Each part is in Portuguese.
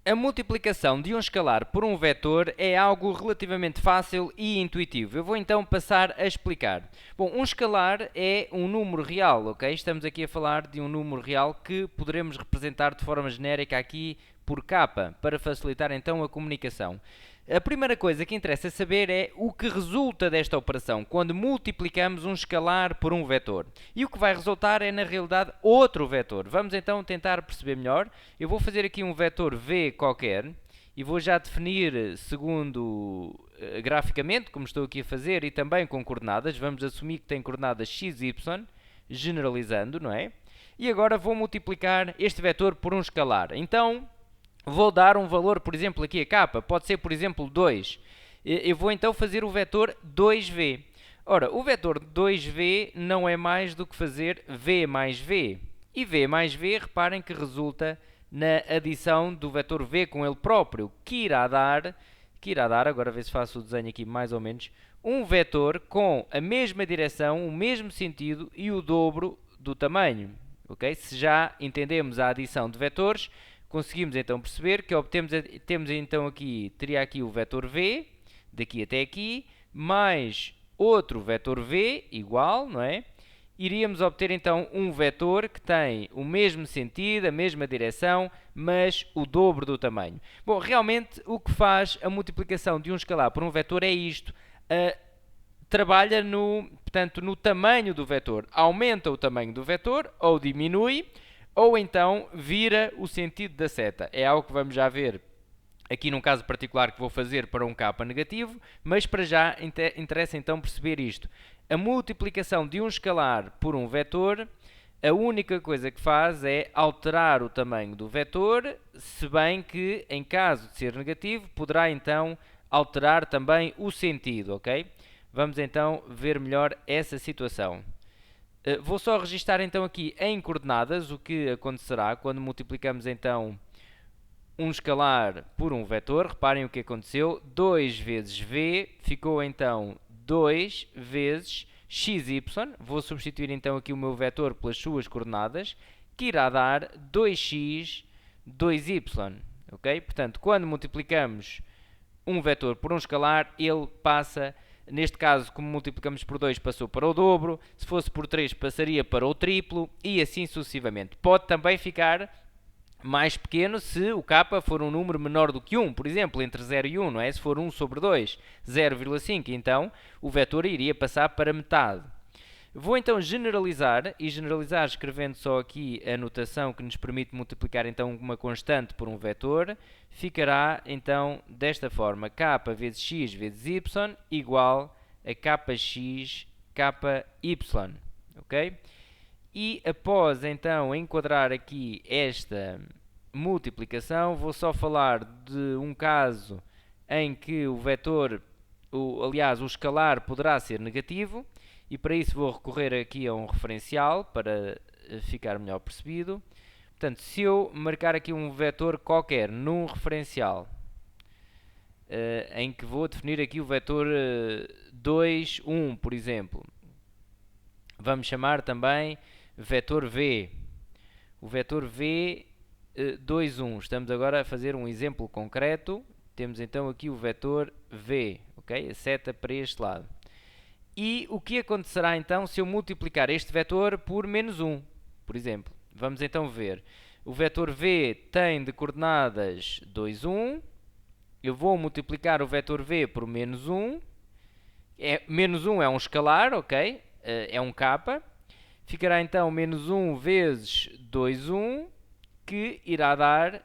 A multiplicação de um escalar por um vetor é algo relativamente fácil e intuitivo. Eu vou então passar a explicar. Bom, um escalar é um número real, ok? Estamos aqui a falar de um número real que poderemos representar de forma genérica aqui por k, para facilitar então a comunicação. A primeira coisa que interessa saber é o que resulta desta operação quando multiplicamos um escalar por um vetor. E o que vai resultar é, na realidade, outro vetor. Vamos então tentar perceber melhor. Eu vou fazer aqui um vetor v qualquer e vou já definir segundo graficamente, como estou aqui a fazer, e também com coordenadas. Vamos assumir que tem coordenadas x, y, generalizando, não é? E agora vou multiplicar este vetor por um escalar. Então, vou dar um valor, por exemplo, aqui a k, pode ser, por exemplo, 2. Eu vou então fazer o vetor 2v. Ora, o vetor 2v não é mais do que fazer v mais v. E v mais v, reparem que resulta na adição do vetor v com ele próprio, que irá dar, agora ver se faço o desenho aqui mais ou menos, um vetor com a mesma direção, o mesmo sentido e o dobro do tamanho. Okay? Se já entendemos a adição de vetores, conseguimos então perceber que temos então teria aqui o vetor v, daqui até aqui, mais outro vetor v, igual, não é? Iríamos obter então um vetor que tem o mesmo sentido, a mesma direção, mas o dobro do tamanho. Bom, realmente o que faz a multiplicação de um escalar por um vetor é isto. Trabalha portanto, no tamanho do vetor. Aumenta o tamanho do vetor ou diminui, ou então vira o sentido da seta. É algo que vamos já ver aqui num caso particular que vou fazer para um k negativo, mas para já interessa então perceber isto. A multiplicação de um escalar por um vetor, a única coisa que faz é alterar o tamanho do vetor, se bem que, em caso de ser negativo, poderá então alterar também o sentido, ok? Vamos então ver melhor essa situação. Vou só registar então aqui em coordenadas o que acontecerá quando multiplicamos então um escalar por um vetor. Reparem o que aconteceu. 2 vezes v ficou então 2 vezes xy. Vou substituir então aqui o meu vetor pelas suas coordenadas, que irá dar 2x, 2y. Ok? Portanto, quando multiplicamos um vetor por um escalar, ele passa, neste caso, como multiplicamos por 2, passou para o dobro, se fosse por 3, passaria para o triplo, e assim sucessivamente. Pode também ficar mais pequeno se o k for um número menor do que 1, por exemplo, entre 0 e 1, não é? Se for 1 sobre 2, 0,5, então o vetor iria passar para metade. Vou então generalizar, e generalizar escrevendo só aqui a notação que nos permite multiplicar então uma constante por um vetor, ficará então desta forma: k vezes x vezes y igual a kx, ky. Ok? E após então enquadrar aqui esta multiplicação, vou só falar de um caso em que o vetor, aliás, o escalar poderá ser negativo, e para isso vou recorrer aqui a um referencial para ficar melhor percebido. Portanto, se eu marcar aqui um vetor qualquer num referencial, em que vou definir aqui o vetor 2, 1, por exemplo, vamos chamar também vetor v. O vetor v 2, 1. Estamos agora a fazer um exemplo concreto. Temos então aqui o vetor v, ok? A seta para este lado. E o que acontecerá então se eu multiplicar este vetor por menos 1, por exemplo? Vamos então ver. O vetor v tem de coordenadas 2, 1. Eu vou multiplicar o vetor v por menos 1. Menos 1 é um escalar, ok? É um k. Ficará então menos 1 vezes 2, 1, que irá dar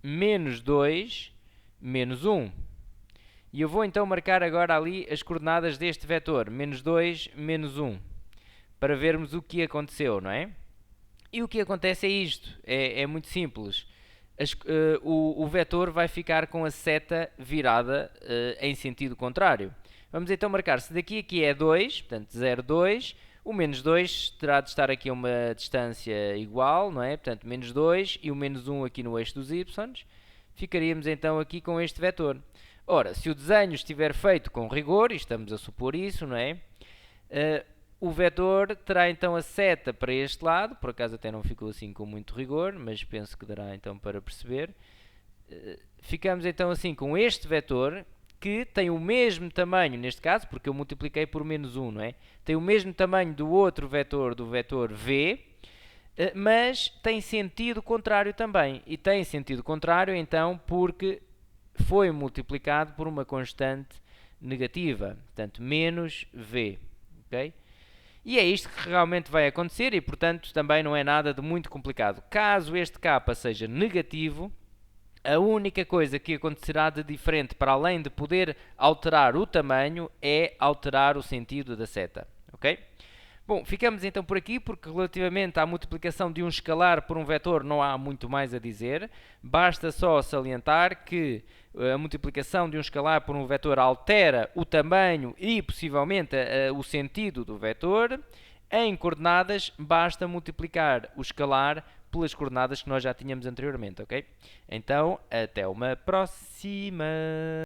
menos 2, menos 1. E eu vou então marcar agora ali as coordenadas deste vetor, menos 2, menos 1, para vermos o que aconteceu, não é? E o que acontece é isto, é muito simples. O vetor vai ficar com a seta virada em sentido contrário. Vamos então marcar, se daqui aqui é 2, portanto 0, 2, o menos 2 terá de estar aqui a uma distância igual, não é? Portanto, menos 2 e o menos 1 aqui no eixo dos y. Ficaríamos então aqui com este vetor. Ora, se o desenho estiver feito com rigor, e estamos a supor isso, não é? O vetor terá então a seta para este lado, por acaso até não ficou assim com muito rigor, mas penso que dará então para perceber. ficamos então assim com este vetor que tem o mesmo tamanho, neste caso, porque eu multipliquei por menos 1, não é? Tem o mesmo tamanho do outro vetor, do vetor v, mas tem sentido contrário também. E tem sentido contrário, então, porque foi multiplicado por uma constante negativa, portanto, menos v. Okay? E é isto que realmente vai acontecer e, portanto, também não é nada de muito complicado. Caso este k seja negativo, a única coisa que acontecerá de diferente, para além de poder alterar o tamanho, é alterar o sentido da seta. Ok? Bom, ficamos então por aqui, porque relativamente à multiplicação de um escalar por um vetor não há muito mais a dizer. Basta só salientar que a multiplicação de um escalar por um vetor altera o tamanho e possivelmente o sentido do vetor. Em coordenadas, basta multiplicar o escalar pelas coordenadas que nós já tínhamos anteriormente, ok? Então, até uma próxima!